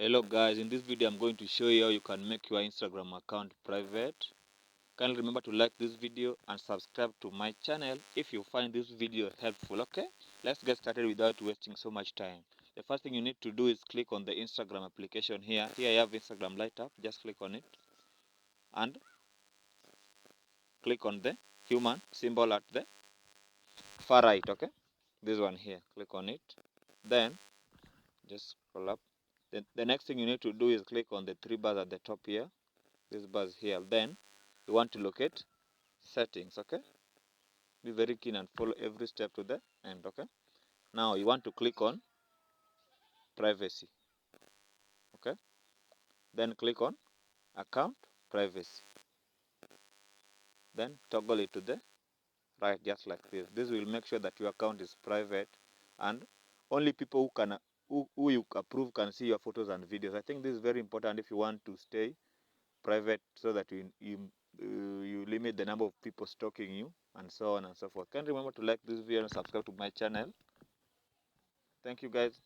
Hello guys, in this video I'm going to show you how you can make your Instagram account private. Kindly remember to like this video and subscribe to my channel if you find this video helpful. Okay, let's get started without wasting so much time. The first thing you need to do is click on the Instagram application here. Here I have Instagram light up. Just click on it and click on the human symbol at the far right. Okay, this one here, click on it. Then just scroll up. The next thing you need to do is click on the three bars at the top here, this bars here. Then you want to locate settings. Okay, be very keen and follow every step to the end. Okay, now you want to click on privacy. Okay, then click on account privacy, then toggle it to the right, just like this will make sure that your account is private and only people who you approve can see your photos and videos. I think this is very important if you want to stay private, so that you limit the number of people stalking you and so on and so forth. Can remember to like this video and subscribe to my channel. Thank you guys.